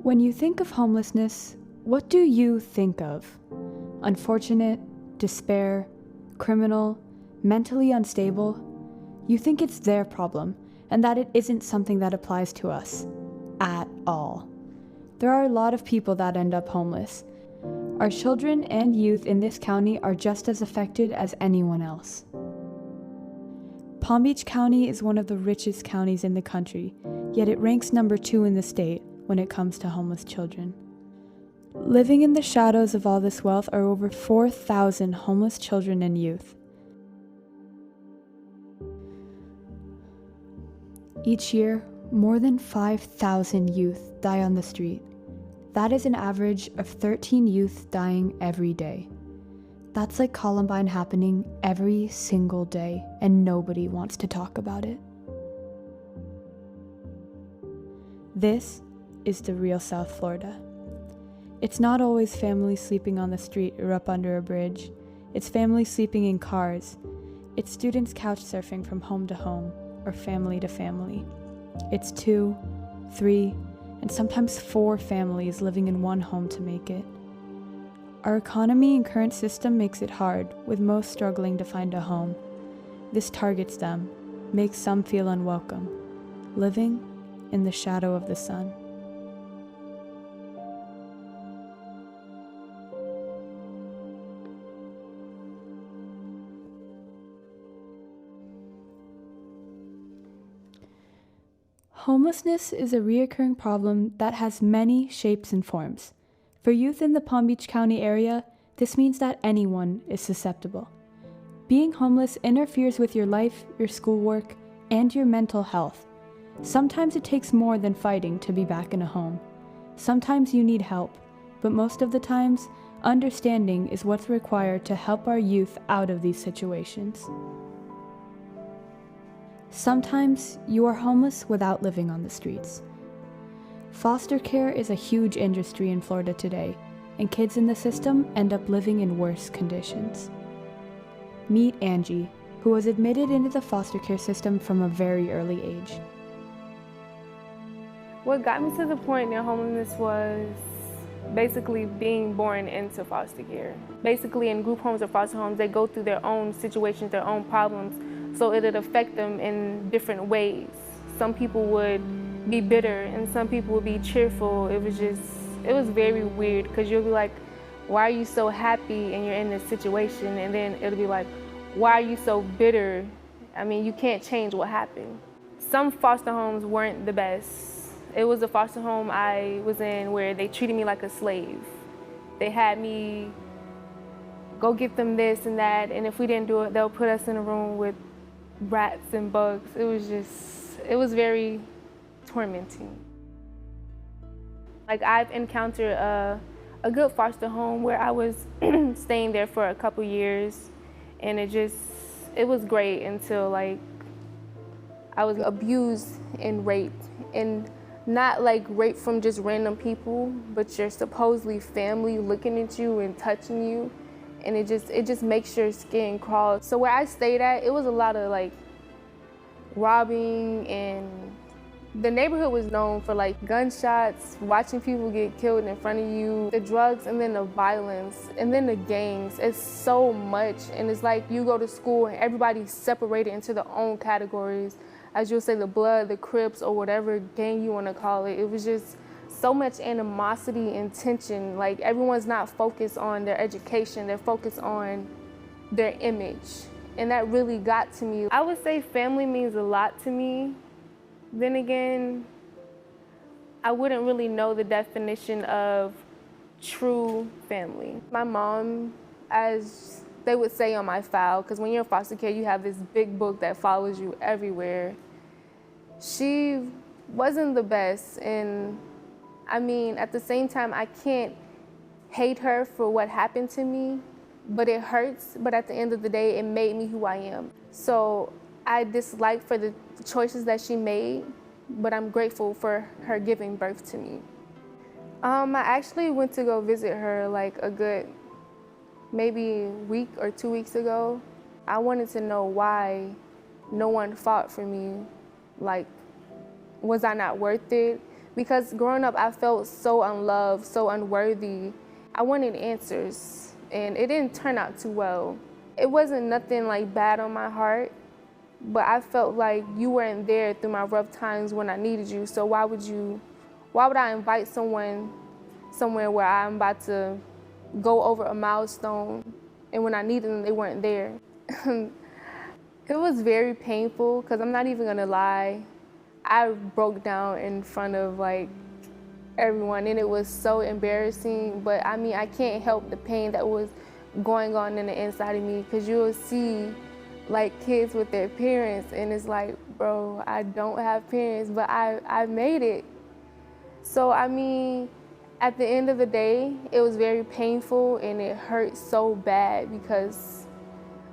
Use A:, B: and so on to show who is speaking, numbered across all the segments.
A: When you think of homelessness, what do you think of? Unfortunate, despair, criminal, mentally unstable? You think it's their problem, and that it isn't something that applies to us at all. There are a lot of people that end up homeless. Our children and youth in this county are just as affected as anyone else. Palm Beach County is one of the richest counties in the country, yet it ranks number 2 in the state when it comes to homeless children. Living in the shadows of all this wealth are over 4,000 homeless children and youth. Each year, more than 5,000 youth die on the street. That is an average of 13 youth dying every day. That's like Columbine happening every single day, and nobody wants to talk about it. This is the real South Florida. It's not always families sleeping on the street or up under a bridge. It's families sleeping in cars. It's students couch surfing from home to home or family to family. It's 2, 3, and sometimes 4 families living in one home to make it. Our economy and current system makes it hard, with most struggling to find a home. This targets them, makes some feel unwelcome, living in the shadow of the sun. Homelessness is a recurring problem that has many shapes and forms. For youth in the Palm Beach County area, this means that anyone is susceptible. Being homeless interferes with your life, your schoolwork, and your mental health. Sometimes it takes more than fighting to be back in a home. Sometimes you need help, but most of the times, understanding is what's required to help our youth out of these situations. Sometimes you are homeless without living on the streets. Foster care is a huge industry in Florida today, and kids in the system end up living in worse conditions. Meet Angie, who was admitted into the foster care system from a very early age.
B: What got me to the point in homelessness was basically being born into foster care. Basically in group homes or foster homes, they go through their own situations, their own problems, so it'd affect them in different ways. Some people would be bitter and some people would be cheerful. It was very weird, because you'll be like, why are you so happy and you're in this situation? And then it'll be like, why are you so bitter? I mean, you can't change what happened. Some foster homes weren't the best. It was a foster home I was in where they treated me like a slave. They had me go get them this and that, and if we didn't do it, they'll put us in a room with rats and bugs. It was very tormenting. Like, I've encountered a good foster home where I was staying there for a couple years, and it was great until, like, I was abused and raped, and not like rape from just random people, but your supposedly family looking at you and touching you. And it just makes your skin crawl. So where I stayed at, it was a lot of like robbing, and the neighborhood was known for like gunshots, watching people get killed in front of you, the drugs, and then the violence, and then the gangs. It's so much, and it's like you go to school and everybody's separated into their own categories. As you'll say, the Blood, the Crips, or whatever gang you want to call it. It was just so much animosity and tension. Like, everyone's not focused on their education, they're focused on their image. And that really got to me. I would say family means a lot to me. Then again, I wouldn't really know the definition of true family. My mom, as they would say on my file, because when you're in foster care, you have this big book that follows you everywhere. She wasn't the best, and I mean, at the same time, I can't hate her for what happened to me, but it hurts. But at the end of the day, it made me who I am. So I dislike for the choices that she made, but I'm grateful for her giving birth to me. I actually went to go visit her like a good maybe week or 2 weeks ago. I wanted to know why no one fought for me. Like, was I not worth it? Because growing up, I felt so unloved, so unworthy. I wanted answers, and it didn't turn out too well. It wasn't nothing like bad on my heart, but I felt like you weren't there through my rough times when I needed you. So why would I invite someone somewhere where I'm about to go over a milestone, and when I needed them, they weren't there? It was very painful, because I'm not even gonna lie. I broke down in front of like everyone, and it was so embarrassing. But I mean, I can't help the pain that was going on in the inside of me, because you'll see like kids with their parents, and it's like, bro, I don't have parents, but I made it. So I mean, at the end of the day, it was very painful, and it hurt so bad, because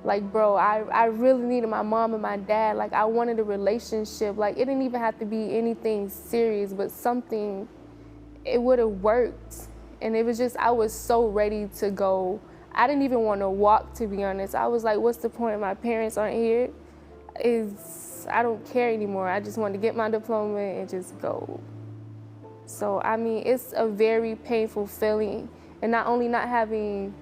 B: like, bro, I really needed my mom and my dad. Like, I wanted a relationship. Like, it didn't even have to be anything serious, but something, it would have worked. And it was just, I was so ready to go. I didn't even want to walk, to be honest. I was like, what's the point? My parents aren't here. I don't care anymore. I just wanted to get my diploma and just go. So, I mean, it's a very painful feeling. And not only not having,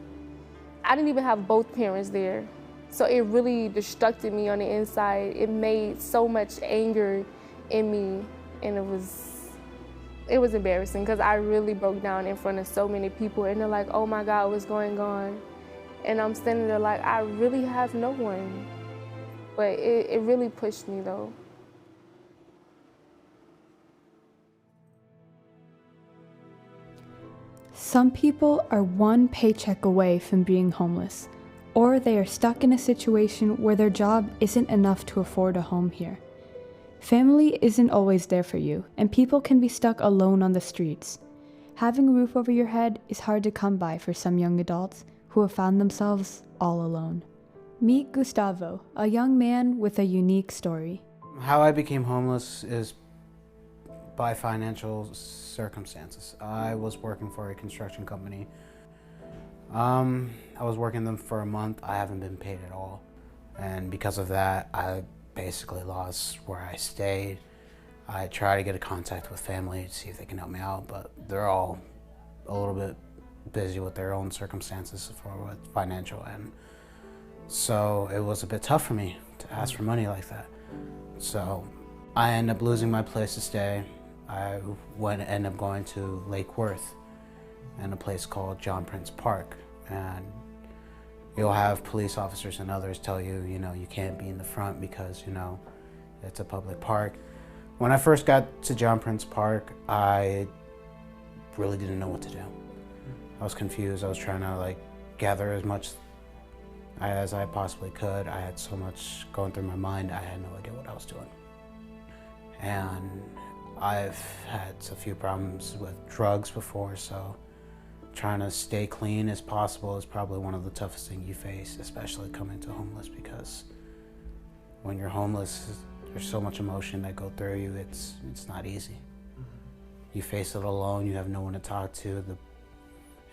B: I didn't even have both parents there. So it really destructed me on the inside. It made so much anger in me, and it was embarrassing, because I really broke down in front of so many people, and they're like, oh my God, what's going on? And I'm standing there like, I really have no one. But it really pushed me though.
A: Some people are one paycheck away from being homeless, or they are stuck in a situation where their job isn't enough to afford a home here. Family isn't always there for you, and people can be stuck alone on the streets. Having a roof over your head is hard to come by for some young adults who have found themselves all alone. Meet Gustavo, a young man with a unique story.
C: How I became homeless is by financial circumstances. I was working for a construction company. I was working them for a month. I haven't been paid at all. And because of that, I basically lost where I stayed. I try to get in contact with family to see if they can help me out, but they're all a little bit busy with their own circumstances for financial, and so it was a bit tough for me to ask for money like that. So I ended up losing my place to stay. I ended up going to Lake Worth and a place called John Prince Park, and you'll have police officers and others tell you, you can't be in the front because, it's a public park. When I first got to John Prince Park, I really didn't know what to do. I was confused. I was trying to gather as much as I possibly could. I had so much going through my mind, I had no idea what I was doing. And I've had a few problems with drugs before, so trying to stay clean as possible is probably one of the toughest things you face, especially coming to homeless, because when you're homeless, there's so much emotion that go through you, it's not easy. You face it alone, you have no one to talk to,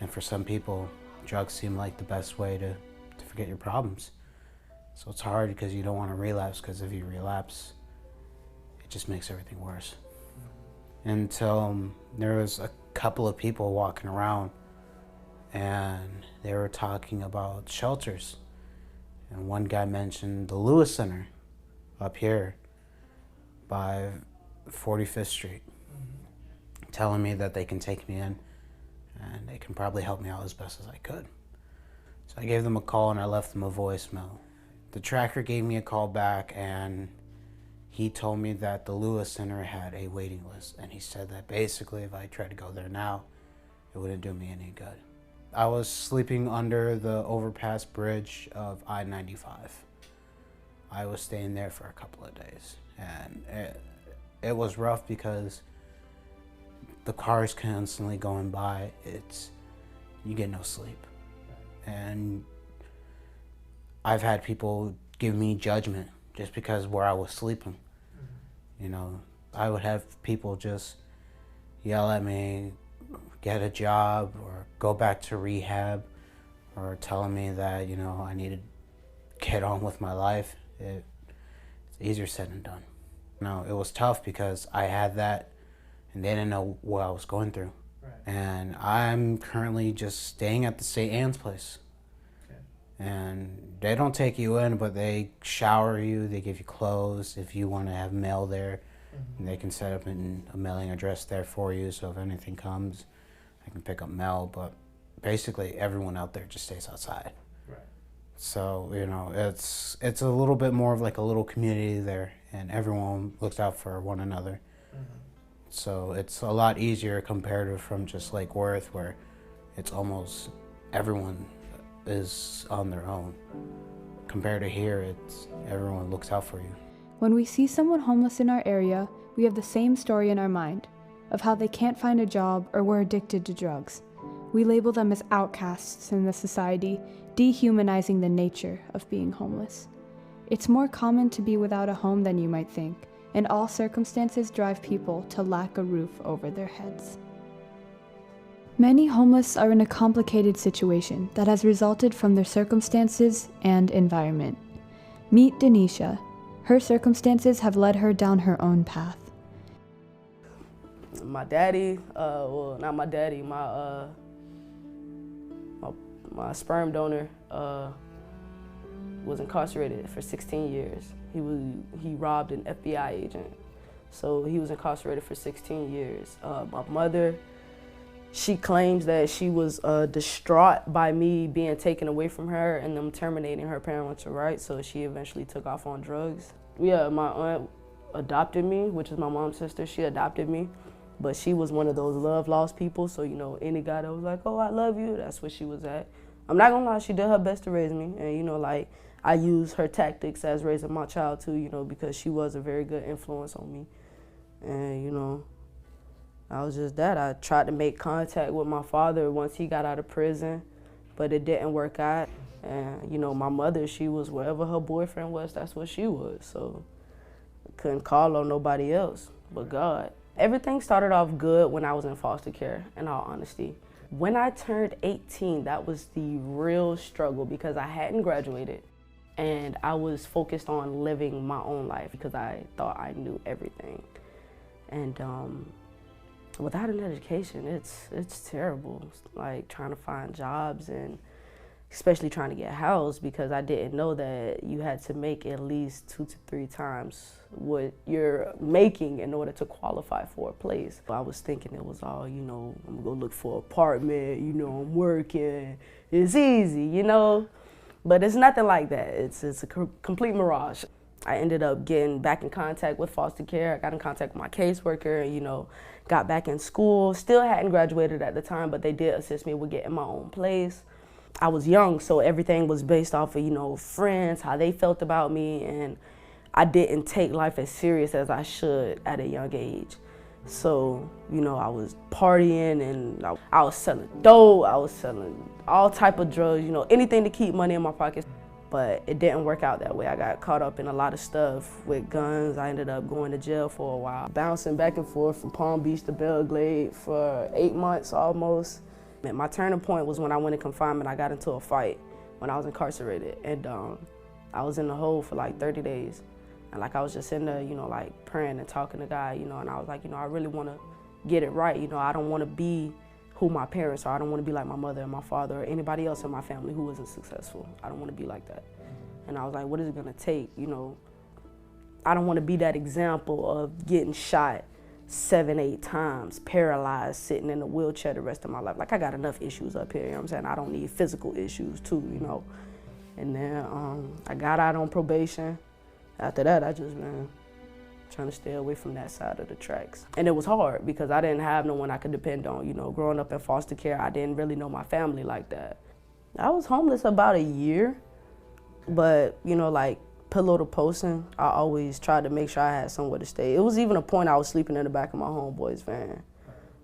C: and for some people, drugs seem like the best way to forget your problems. So it's hard because you don't want to relapse, because if you relapse, it just makes everything worse. Until there was a couple of people walking around, and they were talking about shelters. And one guy mentioned the Lewis Center up here by 45th Street, telling me that they can take me in and they can probably help me out as best as I could. So I gave them a call and I left them a voicemail. The tracker gave me a call back, and he told me that the Lewis Center had a waiting list, and he said that basically if I tried to go there now, it wouldn't do me any good. I was sleeping under the overpass bridge of I-95. I was staying there for a couple of days, and it was rough because the cars constantly going by. You get no sleep. And I've had people give me judgment just because where I was sleeping. I would have people just yell at me, get a job or go back to rehab, or telling me that, I need to get on with my life. It's easier said than done. It was tough because I had that and they didn't know what I was going through.
D: Right.
C: And I'm currently just staying at the St. Anne's place.
D: Okay.
C: And they don't take you in, but they shower you, they give you clothes. If you want to have mail there, they can set up a mailing address there for you, so if anything comes, I can pick up mail. But basically everyone out there just stays outside.
D: Right.
C: So, you know, it's a little bit more of like a little community there, and everyone looks out for one another. So it's a lot easier compared to from just Lake Worth, where it's almost everyone is on their own. Compared to here, it's everyone looks out for you.
A: When we see someone homeless in our area, we have the same story in our mind of how they can't find a job or were addicted to drugs. We label them as outcasts in the society, dehumanizing the nature of being homeless. It's more common to be without a home than you might think, and all circumstances drive people to lack a roof over their heads. Many homeless are in a complicated situation that has resulted from their circumstances and environment. Meet Denisha. Her circumstances have led her down her own path.
E: My daddy, well, not my daddy, my sperm donor was incarcerated for 16 years. He robbed an FBI agent, so he was incarcerated for 16 years. My mother, she claims that she was distraught by me being taken away from her and them terminating her parental rights, so she eventually took off on drugs. Yeah, my aunt adopted me, which is my mom's sister. She adopted me, but she was one of those love-lost people, so, you know, any guy that was like, oh, I love you, that's what she was at. I'm not gonna lie, she did her best to raise me, and, you know, like, I use her tactics as raising my child too, you know, because she was a very good influence on me. And, you know, I was just that. I tried to make contact with my father once he got out of prison, but it didn't work out. And, you know, my mother, she was wherever her boyfriend was, that's what she was. So I couldn't call on nobody else but God. Everything started off good when I was in foster care, in all honesty. When I turned 18, that was the real struggle because I hadn't graduated and I was focused on living my own life because I thought I knew everything. And without an education, it's terrible. It's like trying to find jobs and especially trying to get housed because I didn't know that you had to make at least 2 to 3 times what you're making in order to qualify for a place. I was thinking it was all, you know, I'm gonna go look for an apartment, you know, I'm working, it's easy, you know? But it's nothing like that. It's a complete mirage. I ended up getting back in contact with foster care. I got in contact with my caseworker, you know, got back in school. Still hadn't graduated at the time, but they did assist me with getting my own place. I was young, so everything was based off of, you know, friends, how they felt about me, and I didn't take life as serious as I should at a young age. So, you know, I was partying and I was selling dope, I was selling all type of drugs, you know, anything to keep money in my pockets. But it didn't work out that way. I got caught up in a lot of stuff with guns. I ended up going to jail for a while. Bouncing back and forth from Palm Beach to Belgrade for 8 months almost. And my turning point was when I went in confinement. I got into a fight when I was incarcerated. And I was in the hole for like 30 days. And like I was just sitting there, you know, like praying and talking to God, you know, and I was like, you know, I really want to get it right. You know, I don't want to be who my parents are. I don't want to be like my mother and my father or anybody else in my family who wasn't successful. I don't want to be like that. And I was like, what is it going to take? You know, I don't want to be that example of getting shot 7, 8 times, paralyzed, sitting in a wheelchair the rest of my life. Like, I got enough issues up here, you know what I'm saying? I don't need physical issues too, you know. And then I got out on probation. After that, I just been trying to stay away from that side of the tracks. And it was hard because I didn't have no one I could depend on. You know, growing up in foster care, I didn't really know my family like that. I was homeless about a year, but, you know, like pillow to posting, I always tried to make sure I had somewhere to stay. It was even a point I was sleeping in the back of my homeboy's van.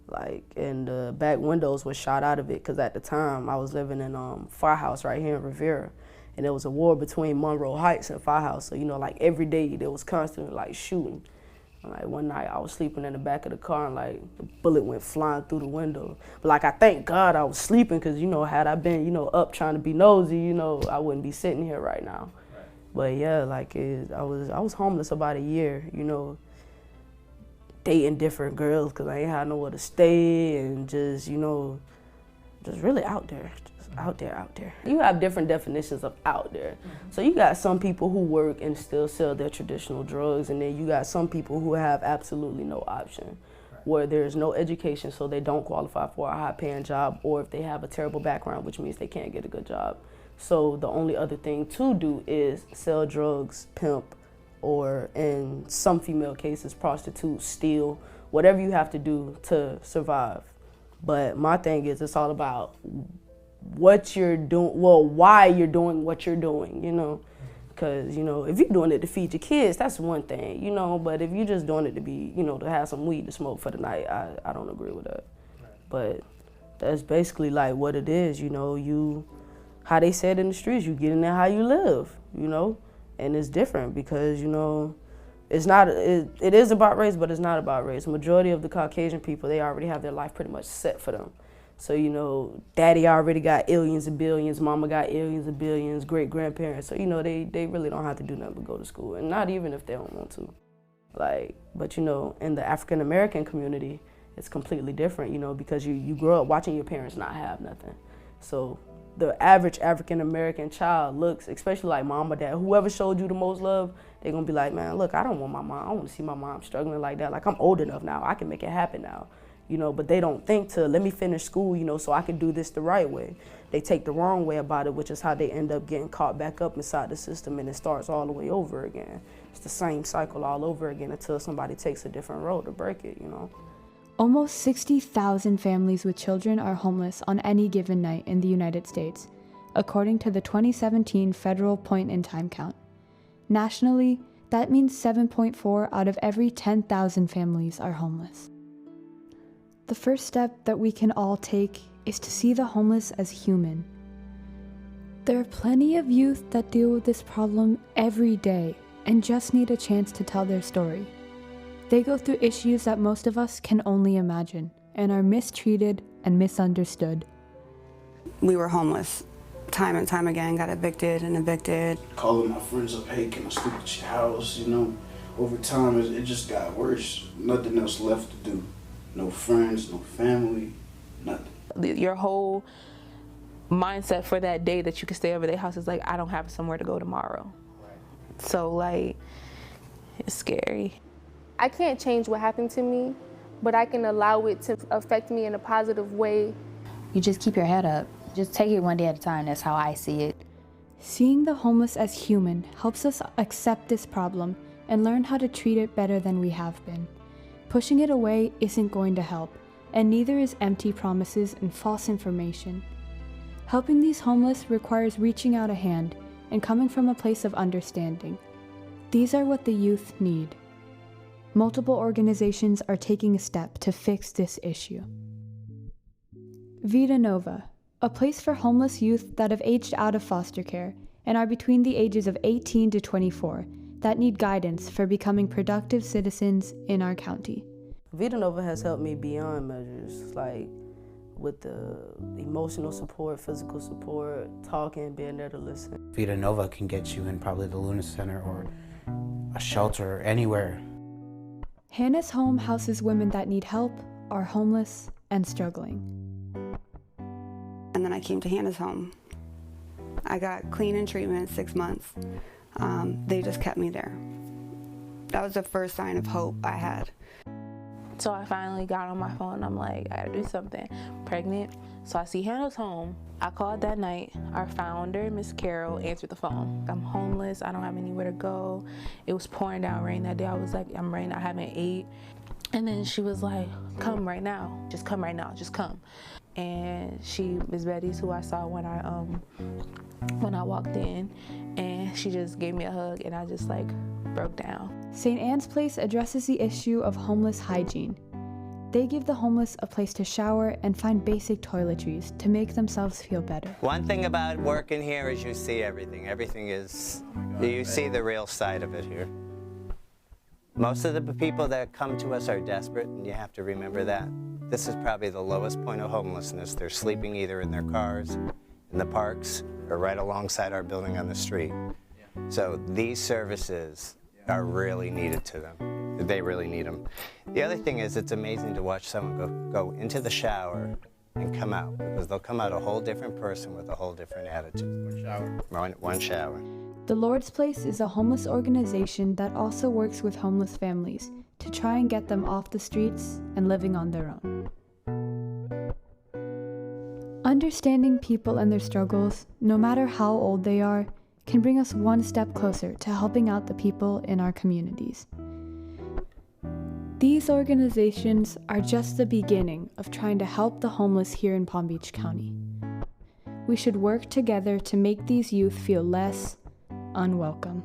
E: Like, and the back windows were shot out of it because at the time I was living in Firehouse right here in Rivera. And there was a war between Monroe Heights and Firehouse. So, you know, like every day there was constantly like shooting. And, like one night I was sleeping in the back of the car and like the bullet went flying through the window. But like I thank God I was sleeping because, you know, had I been, you know, up trying to be nosy, you know, I wouldn't be sitting here right now. Right. But yeah, like I was homeless about a year, you know. dating different girls because I ain't had nowhere to stay, and just, you know, just really out there. Out there. You have different definitions of out there. So you got some people who work and still sell their traditional drugs, and then you got some people who have absolutely no option, where there's no education, so they don't qualify for a high-paying job, or if they have a terrible background, which means they can't get a good job. So the only other thing to do is sell drugs, pimp, or in some female cases, prostitute, steal, whatever you have to do to survive. But my thing is, it's all about what you're doing, well, why you're doing what you're doing, you know? Because, you know, if you're doing it to feed your kids, that's one thing, you know? But if you're just doing it to be, you know, to have some weed to smoke for the night, I don't agree with that. But that's basically like what it is, you know? How they said in the streets, you get in there how you live, you know? And it's different because, you know, it's not, it is about race, but it's not about race. The majority of the Caucasian people, they already have their life pretty much set for them. So, you know, daddy already got millions and billions, mama got millions and billions, great-grandparents. So, you know, they really don't have to do nothing but go to school, and not even if they don't want to. Like, but, you know, in the African-American community, it's completely different, you know, because you grow up watching your parents not have nothing. So the average African-American child looks, especially like mom or dad, whoever showed you the most love, they're gonna be like, man, look, I don't want my mom, I want to see my mom struggling like that. Like, I'm old enough now, I can make it happen now. You know, but they don't think to, let me finish school, you know, so I can do this the right way. They take the wrong way about it, which is how they end up getting caught back up inside the system, and it starts all the way over again. It's the same cycle all over again until somebody takes a different road to break it, you know.
A: Almost 60,000 families with children are homeless on any given night in the United States, according to the 2017 federal point-in-time count. Nationally, that means 7.4 out of every 10,000 families are homeless. The first step that we can all take is to see the homeless as human. There are plenty of youth that deal with this problem every day and just need a chance to tell their story. They go through issues that most of us can only imagine and are mistreated and misunderstood.
D: We were homeless time and time again, got evicted and evicted.
F: Calling my friends up, hey, can I sleep at your house? You know, over time it just got worse. Nothing else left to do. No friends, no family, nothing.
G: Your whole mindset for that day that you can stay over their house is like, I don't have somewhere to go tomorrow. Right. So, like, it's scary.
B: I can't change what happened to me, but I can allow it to affect me in a positive way.
H: You just keep your head up. Just take it one day at a time. That's how I see it.
A: Seeing the homeless as human helps us accept this problem and learn how to treat it better than we have been. Pushing it away isn't going to help, and neither is empty promises and false information. Helping these homeless requires reaching out a hand and coming from a place of understanding. These are what the youth need. Multiple organizations are taking a step to fix this issue. Vida Nova, a place for homeless youth that have aged out of foster care and are between the ages of 18 to 24, that need guidance for becoming productive citizens in our county.
E: Vida Nova has helped me beyond measures, like with the emotional support, physical support, talking, being there to listen.
C: Vida Nova can get you in probably the Luna Center or a shelter, anywhere.
A: Hannah's home houses women that need help, are homeless, and struggling.
D: And then I came to Hannah's home. I got clean and treatment 6 months. They just kept me there. That was the first sign of hope I had.
G: So I finally got on my phone. I'm like, I gotta do something. Pregnant. So I see Hannah's home. I called that night. Our founder, Miss Carol, answered the phone. I'm homeless. I don't have anywhere to go. It was pouring down rain that day. I was like, I'm rain. I haven't ate. And then she was like, come right now. Just come right now. Just come. And Miss Betty's who I saw when I walked in, and she just gave me a hug, and I just like broke down.
A: St. Anne's Place addresses the issue of homeless hygiene. They give the homeless a place to shower and find basic toiletries to make themselves feel better.
I: One thing about working here is you see everything. You see the real side of it here. Most of the people that come to us are desperate, and you have to remember that. This is probably the lowest point of homelessness. They're sleeping either in their cars, in the parks, or right alongside our building on the street. So these services are really needed to them. They really need them. The other thing is, it's amazing to watch someone go into the shower and come out, because they'll come out a whole different person with a whole different attitude.
F: One shower.
I: One shower.
A: The Lord's Place is a homeless organization that also works with homeless families to try and get them off the streets and living on their own. Understanding people and their struggles, no matter how old they are, can bring us one step closer to helping out the people in our communities. These organizations are just the beginning of trying to help the homeless here in Palm Beach County. We should work together to make these youth feel less unwelcome.